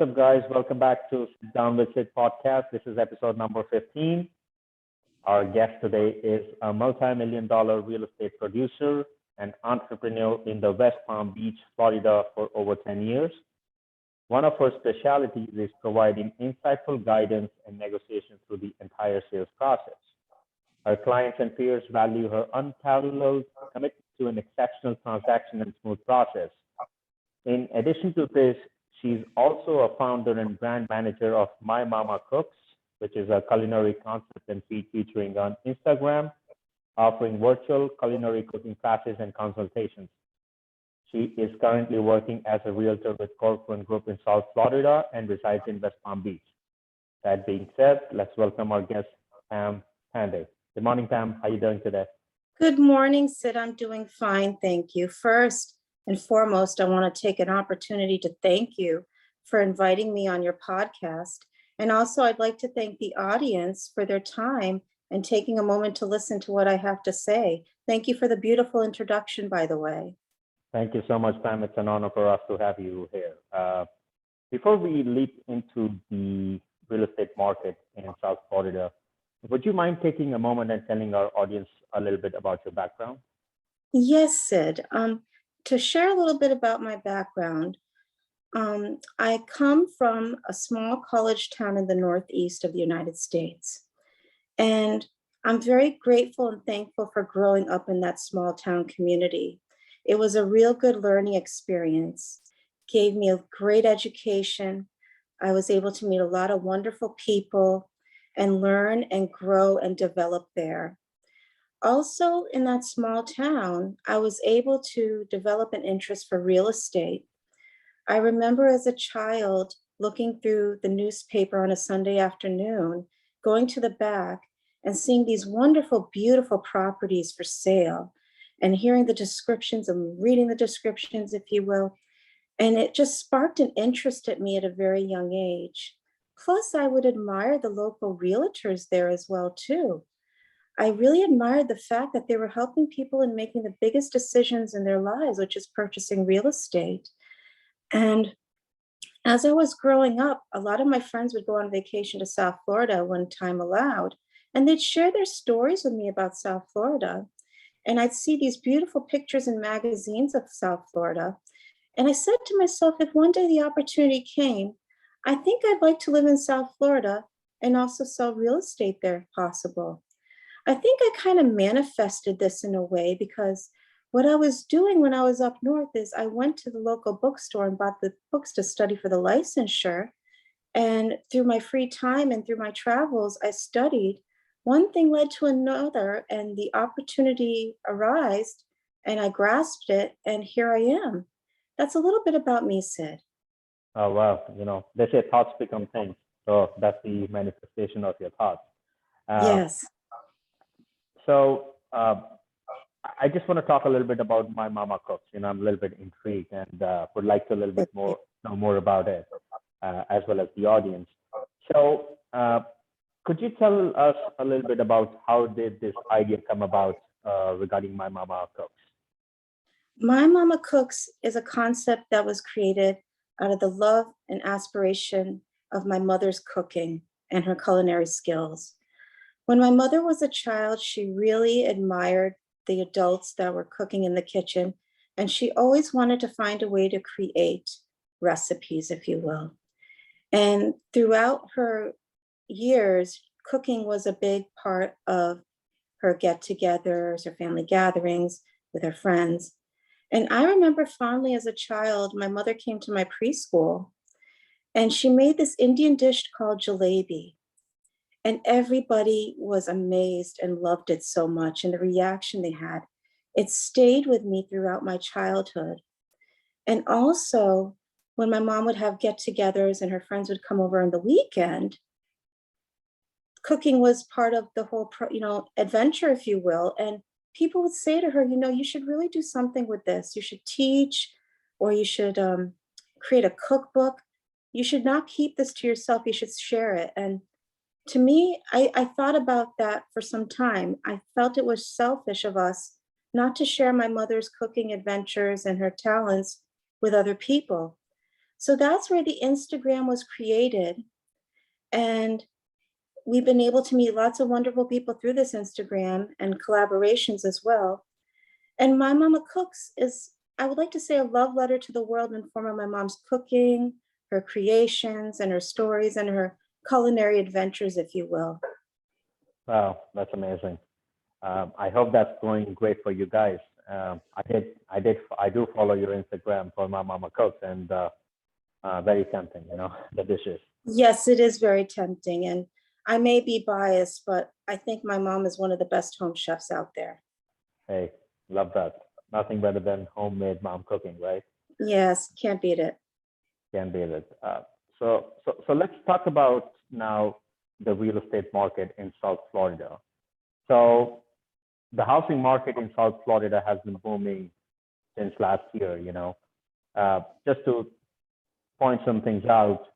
What's up, guys? Welcome back to Sit Down with Sid Podcast. This is episode number 15. Our guest today is a multi-million dollar real estate producer and entrepreneur in the West Palm Beach, Florida for over 10 years. One of her specialties is providing insightful guidance and negotiation through the entire sales process. Her clients and peers value her unparalleled commitment to an exceptional transaction and smooth process. In addition to this, she's also a founder and brand manager of My Mama Cooks, which is a culinary concept and feed featuring on Instagram, offering virtual culinary cooking classes and consultations. She is currently working as a realtor with Corcoran Group in South Florida and resides in West Palm Beach. That being said, let's welcome our guest, Pam Pandey. Good morning, Pam. How are you doing today? Good morning, Sid. I'm doing fine, thank you. First and foremost, I want to take an opportunity to thank you for inviting me on your podcast. And also, I'd like to thank the audience for their time and taking a moment to listen to what I have to say. Thank you for the beautiful introduction, by the way. Thank you so much, Pam. It's an honor for us to have you here. Before we leap into the real estate market in South Florida, would you mind taking a moment and telling our audience a little bit about your background? Yes, Sid. To share a little bit about my background, I come from a small college town in the Northeast of the United States. And I'm very grateful and thankful for growing up in that small town community. It was a real good learning experience, gave me a great education. I was able to meet a lot of wonderful people and learn and grow and develop there. Also, in that small town, I was able to develop an interest for real estate. I remember as a child looking through the newspaper on a Sunday afternoon, going to the back and seeing these wonderful, beautiful properties for sale and hearing the descriptions and reading the descriptions, if you will. And it just sparked an interest at me at a very young age. Plus, I would admire the local realtors there as well, too. I really admired the fact that they were helping people in making the biggest decisions in their lives, which is purchasing real estate. And as I was growing up, a lot of my friends would go on vacation to South Florida when time allowed, and they'd share their stories with me about South Florida. And I'd see these beautiful pictures in magazines of South Florida. And I said to myself, if one day the opportunity came, I think I'd like to live in South Florida and also sell real estate there if possible. I think I kind of manifested this in a way because what I was doing when I was up north is I went to the local bookstore and bought the books to study for the licensure. And through my free time and through my travels, I studied. One thing led to another, and the opportunity arose, and I grasped it, and here I am. That's a little bit about me, Sid. Oh, wow. They say thoughts become things. So that's the manifestation of your thoughts. Yes. So I just want to talk a little bit about My Mama Cooks. I'm a little bit intrigued and would like to a little bit more know more about it, as well as the audience. So could you tell us a little bit about how did this idea come about regarding My Mama Cooks? My Mama Cooks is a concept that was created out of the love and aspiration of my mother's cooking and her culinary skills. When my mother was a child, she really admired the adults that were cooking in the kitchen, and she always wanted to find a way to create recipes, if you will. And throughout her years, cooking was a big part of her get-togethers, her family gatherings with her friends. And I remember fondly as a child, my mother came to my preschool, and she made this Indian dish called jalebi. And everybody was amazed and loved it so much, and the reaction they had. It stayed with me throughout my childhood. And also, when my mom would have get-togethers and her friends would come over on the weekend, cooking was part of the whole, adventure, if you will. And people would say to her, you should really do something with this. You should teach, or you should create a cookbook. You should not keep this to yourself. You should share it. And to me, I thought about that for some time. I felt it was selfish of us not to share my mother's cooking adventures and her talents with other people. So that's where the Instagram was created. And we've been able to meet lots of wonderful people through this Instagram and collaborations as well. And My Mama Cooks is, I would like to say, a love letter to the world in the form of my mom's cooking, her creations, and her stories, and her culinary adventures, if you will. Wow, that's amazing. I hope that's going great for you guys. I do follow your Instagram for my mama cooks, and very tempting, the dishes. Yes, it is very tempting. And I may be biased, but I think my mom is one of the best home chefs out there. Hey, love that. Nothing better than homemade mom cooking, right? Yes, can't beat it. Can beat it. So let's talk about now the real estate market in South Florida. So the housing market in South Florida has been booming since last year. Just to point some things out,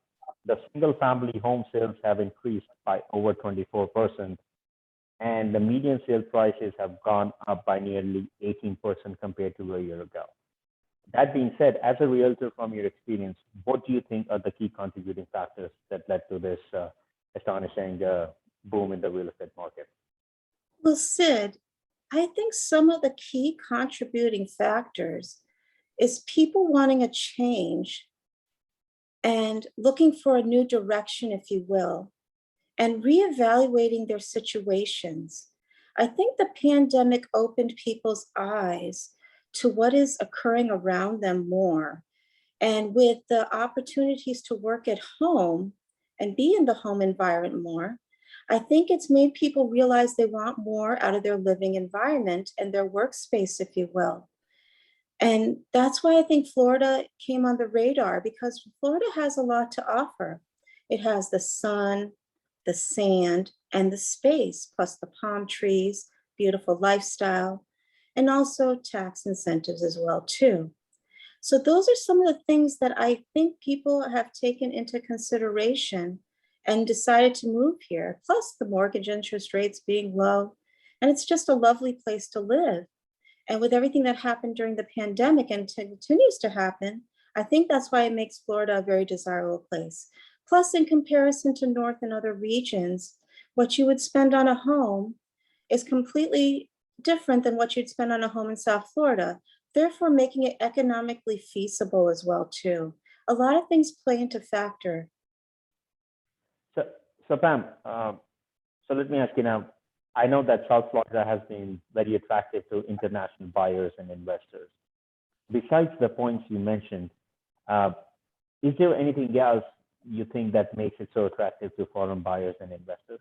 the single family home sales have increased by over 24%, and the median sale prices have gone up by nearly 18% compared to a year ago. That being said, as a realtor, from your experience, what do you think are the key contributing factors that led to this astonishing boom in the real estate market? Well, Sid, I think some of the key contributing factors is people wanting a change and looking for a new direction, if you will, and reevaluating their situations. I think the pandemic opened people's eyes to what is occurring around them more. And with the opportunities to work at home and be in the home environment more, I think it's made people realize they want more out of their living environment and their workspace, if you will. And that's why I think Florida came on the radar, because Florida has a lot to offer. It has the sun, the sand, and the space, plus the palm trees, beautiful lifestyle, and also tax incentives as well, too. So those are some of the things that I think people have taken into consideration and decided to move here, plus the mortgage interest rates being low. And it's just a lovely place to live. And with everything that happened during the pandemic and continues to happen, I think that's why it makes Florida a very desirable place. Plus, in comparison to North and other regions, what you would spend on a home is completely different than what you'd spend on a home in South Florida, therefore making it economically feasible as well, too. A lot of things play into factor. So Pam, so let me ask you now. I know that South Florida has been very attractive to international buyers and investors. Besides the points you mentioned, is there anything else you think that makes it so attractive to foreign buyers and investors?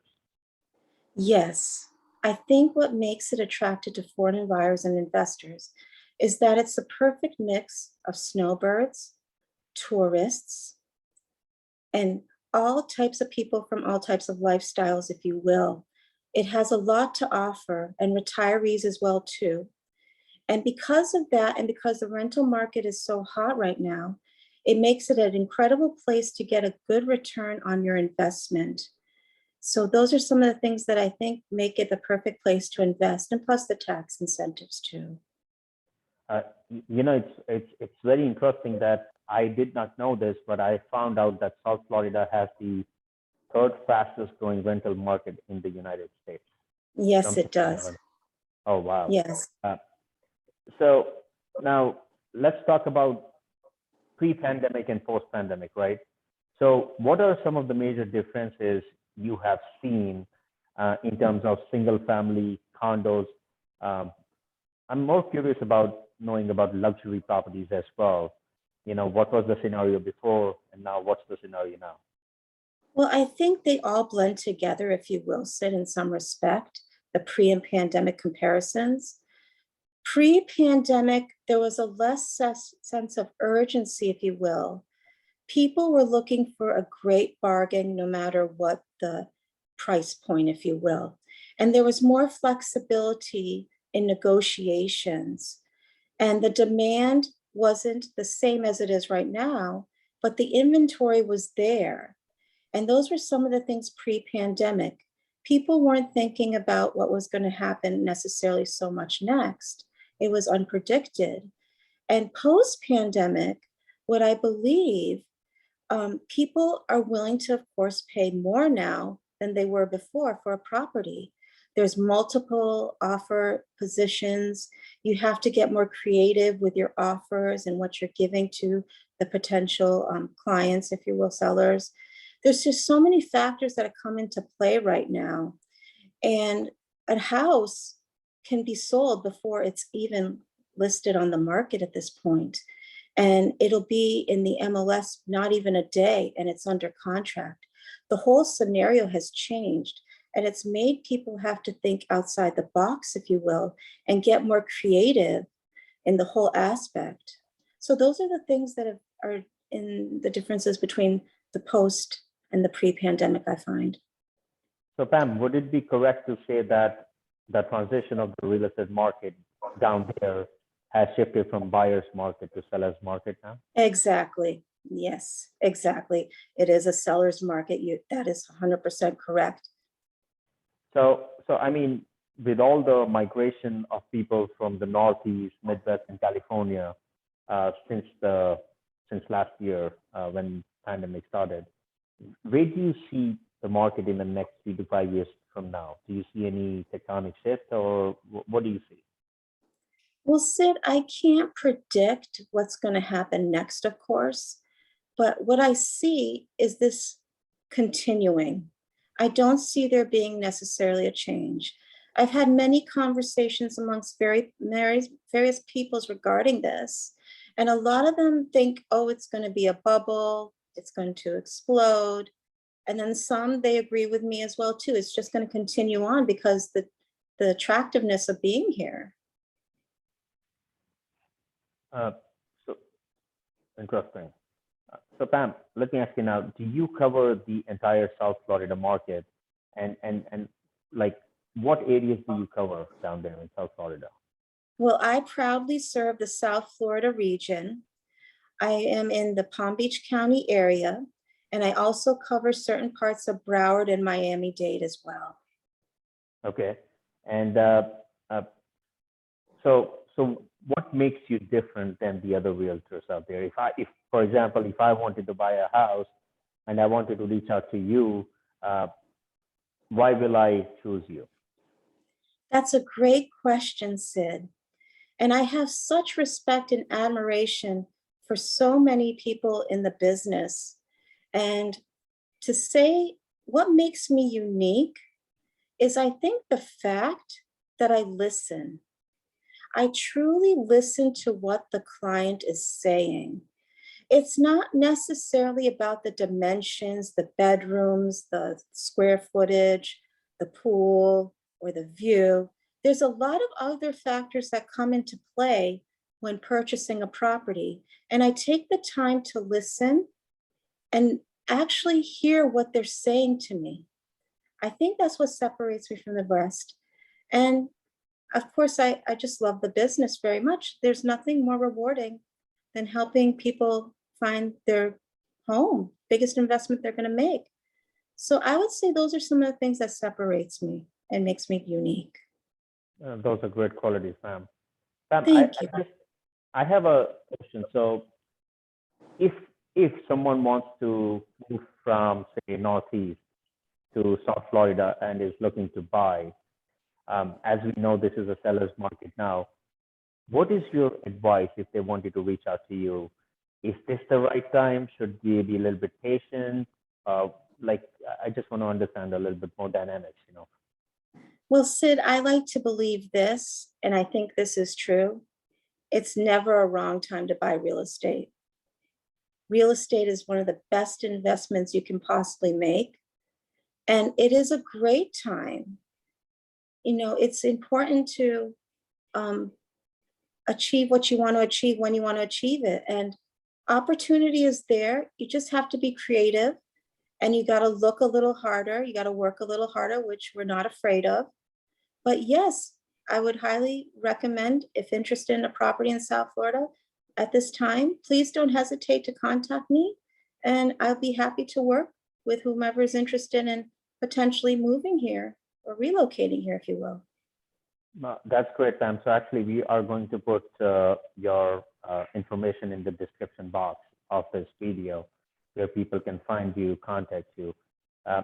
Yes, I think what makes it attractive to foreign buyers and investors is that it's the perfect mix of snowbirds, tourists, and all types of people from all types of lifestyles, if you will. It has a lot to offer, and retirees as well, too. And because of that, and because the rental market is so hot right now, it makes it an incredible place to get a good return on your investment. So those are some of the things that I think make it the perfect place to invest, and plus the tax incentives too. It's very interesting that I did not know this, but I found out that South Florida has the third fastest growing rental market in the United States. Yes, it does. Oh, wow. Yes. So now let's talk about pre-pandemic and post-pandemic, right? So what are some of the major differences you have seen in terms of single family condos? I'm more curious about knowing about luxury properties as well. What was the scenario before and now what's the scenario now? Well, I think they all blend together, if you will, Sid, in some respect, the pre and pandemic comparisons. Pre-pandemic, there was a less sense of urgency, if you will. People were looking for a great bargain no matter what the price point, if you will. And there was more flexibility in negotiations. And the demand wasn't the same as it is right now, but the inventory was there. And those were some of the things pre-pandemic. People weren't thinking about what was going to happen necessarily so much next. It was unpredicted. And post-pandemic, what I believe People are willing to, of course, pay more now than they were before for a property. There's multiple offer positions. You have to get more creative with your offers and what you're giving to the potential clients, if you will, sellers. There's just so many factors that have come into play right now. And a house can be sold before it's even listed on the market at this point. And it'll be in the MLS not even a day, and it's under contract. The whole scenario has changed, and it's made people have to think outside the box, if you will, and get more creative in the whole aspect. So those are the things that are in the differences between the post and the pre-pandemic, I find. So Pam, would it be correct to say that the transition of the real estate market down there has shifted from buyer's market to seller's market now? Exactly. Yes, exactly. It is a seller's market. That is 100% correct. So I mean, with all the migration of people from the Northeast, Midwest, and California since last year when pandemic started, where do you see the market in the next 3 to 5 years from now? Do you see any tectonic shift, or what do you see? Well, Sid, I can't predict what's going to happen next, of course, but what I see is this continuing. I don't see there being necessarily a change. I've had many conversations amongst various peoples regarding this, and a lot of them think, oh, it's going to be a bubble, it's going to explode. And then some, they agree with me as well, too. It's just going to continue on because the attractiveness of being here. So interesting. So Pam, let me ask you now, do you cover the entire South Florida market? And like, what areas do you cover down there in South Florida? Well, I proudly serve the South Florida region. I am in the Palm Beach County area, and I also cover certain parts of Broward and Miami-Dade as well. Okay. And so what makes you different than the other realtors out there? If for example, if I wanted to buy a house and I wanted to reach out to you, why will I choose you? That's a great question, Sid. And I have such respect and admiration for so many people in the business. And to say what makes me unique is, I think, the fact that I listen. I truly listen to what the client is saying. It's not necessarily about the dimensions, the bedrooms, the square footage, the pool, or the view. There's a lot of other factors that come into play when purchasing a property. And I take the time to listen and actually hear what they're saying to me. I think that's what separates me from the rest. And of course, I just love the business very much. There's nothing more rewarding than helping people find their home, biggest investment they're going to make. So I would say those are some of the things that separates me and makes me unique. Those are great qualities, Pam. Pam, Thank you. I have a question. So if someone wants to move from, say, Northeast to South Florida and is looking to buy, as we know, this is a seller's market now. What is your advice if they wanted to reach out to you? Is this the right time? Should they be a little bit patient? I just want to understand a little bit more dynamics, Well, Sid, I like to believe this, and I think this is true. It's never a wrong time to buy real estate. Real estate is one of the best investments you can possibly make. And it is a great time. It's important to achieve what you want to achieve when you want to achieve it. And opportunity is there. You just have to be creative, and you got to look a little harder. You got to work a little harder, which we're not afraid of. But yes, I would highly recommend, if interested in a property in South Florida at this time, please don't hesitate to contact me, and I'll be happy to work with whomever is interested in potentially moving here or relocating here, if you will. That's great, Pam. So actually, we are going to put your information in the description box of this video. where people can find you, contact you. Uh,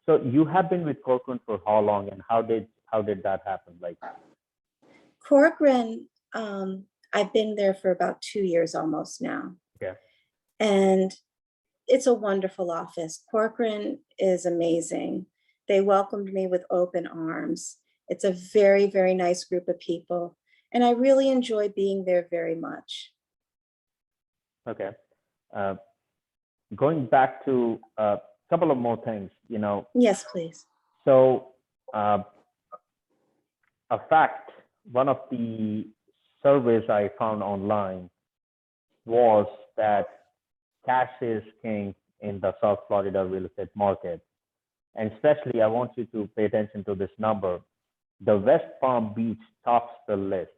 so you have been with Corcoran for how long, and how did that happen? Like, Corcoran, I've been there for about 2 years almost now. okay, And it's a wonderful office. Corcoran is amazing. They welcomed me with open arms. It's a very, very nice group of people. And I really enjoy being there very much. okay. Uh, Going back to a couple of more things, Yes, please. So, a fact, one of the surveys I found online was that cash is king in the South Florida real estate market. And especially, I want you to pay attention to this number. The West Palm Beach tops the list.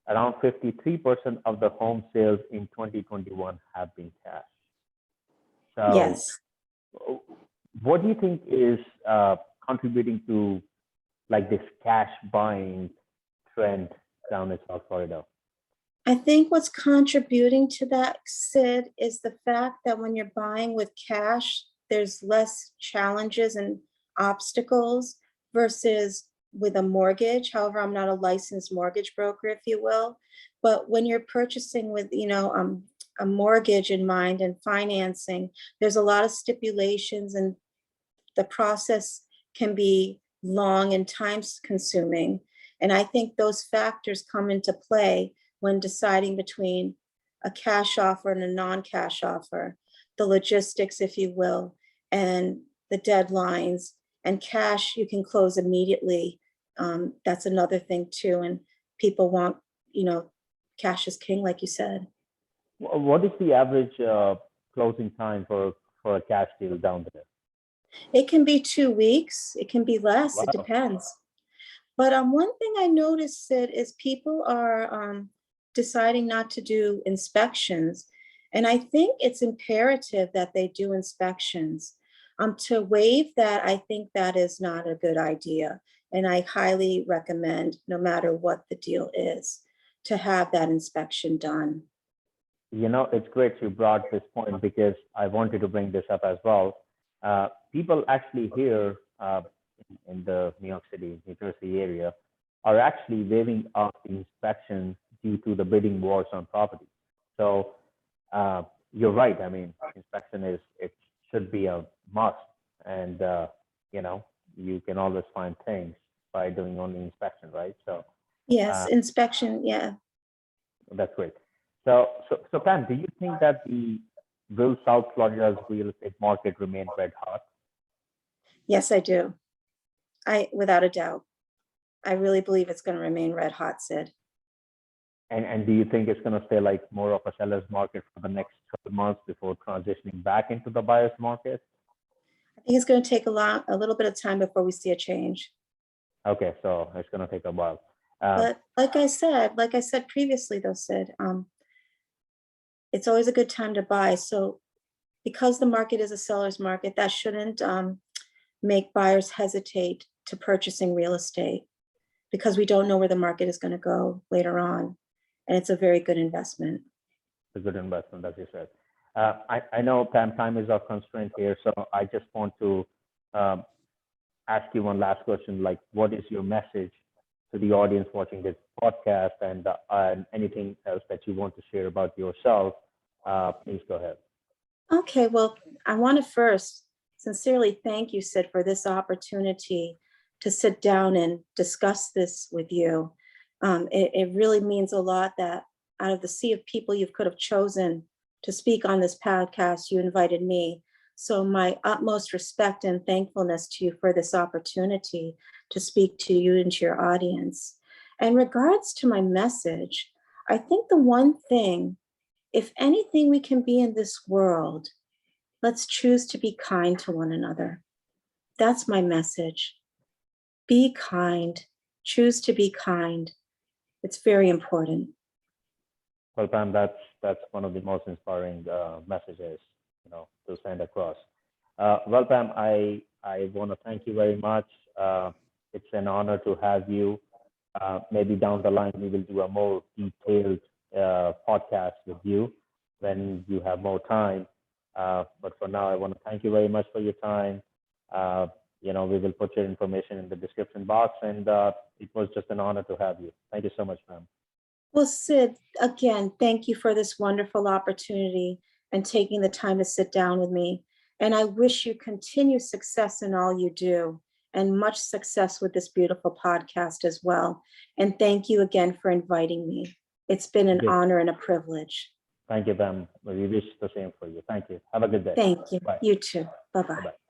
Around 53% of the home sales in 2021 have been cash. So, Yes. what do you think is contributing to like this cash buying trend down in South Florida? I think what's contributing to that, Sid, is the fact that when you're buying with cash, there's less challenges and obstacles versus with a mortgage. However, I'm not a licensed mortgage broker, if you will. But when you're purchasing with, a mortgage in mind and financing, there's a lot of stipulations, and the process can be long and time consuming. And I think those factors come into play when deciding between a cash offer and a non-cash offer, the logistics, if you will, and the deadlines. And cash, you can close immediately. That's another thing too. And people want, cash is king, like you said. What is the average closing time for a cash deal down there? It can be 2 weeks. It can be less. It Wow. depends. But one thing I noticed, Sid, is people are deciding not to do inspections. And I think it's imperative that they do inspections. To waive that, I think that is not a good idea. And I highly recommend, no matter what the deal is, to have that inspection done. It's great you brought this point because I wanted to bring this up as well. People actually here in the New York City, New Jersey area are actually waiving off the inspection due to the bidding wars on property. So you're right. I mean, inspection it should be a must, and you can always find things by doing only inspection, right? So Yes, inspection, yeah. that's great. So Pam, do you think that will South Florida's real estate market remain red hot? Yes, I do. Without a doubt. I really believe it's going to remain red hot, Sid. And do you think it's going to stay like more of a seller's market for the next 12 months before transitioning back into the buyer's market? I think it's going to take a little bit of time before we see a change. Okay, so it's going to take a while. But like I said previously, though, Sid, it's always a good time to buy. So because the market is a seller's market, that shouldn't make buyers hesitate to purchasing real estate, because we don't know where the market is going to go later on. And it's a very good investment. It's a good investment, as you said. I know, Pam, time is our constraint here, so I just want to ask you one last question. Like, what is your message to the audience watching this podcast, and anything else that you want to share about yourself? Please go ahead. Okay, well, I want to first sincerely thank you, Sid, for this opportunity to sit down and discuss this with you. It really means a lot that out of the sea of people you could have chosen to speak on this podcast, you invited me. So my utmost respect and thankfulness to you for this opportunity to speak to you and to your audience. In regards to my message, I think the one thing, if anything we can be in this world, let's choose to be kind to one another. That's my message. Be kind. Choose to be kind. It's very important. Well, Pam, that's one of the most inspiring messages, to send across. Well, Pam, I want to thank you very much. It's an honor to have you. Maybe down the line we will do a more detailed podcast with you when you have more time. But for now, I want to thank you very much for your time. We will put your information in the description box, and it was just an honor to have you. Thank you so much, ma'am. Well, Sid, again, thank you for this wonderful opportunity and taking the time to sit down with me. And I wish you continued success in all you do and much success with this beautiful podcast as well. And thank you again for inviting me. It's been an honor and a privilege. Thank you, ma'am. We wish the same for you. Thank you. Have a good day. Thank you. Bye. You too. Bye-bye. Bye-bye.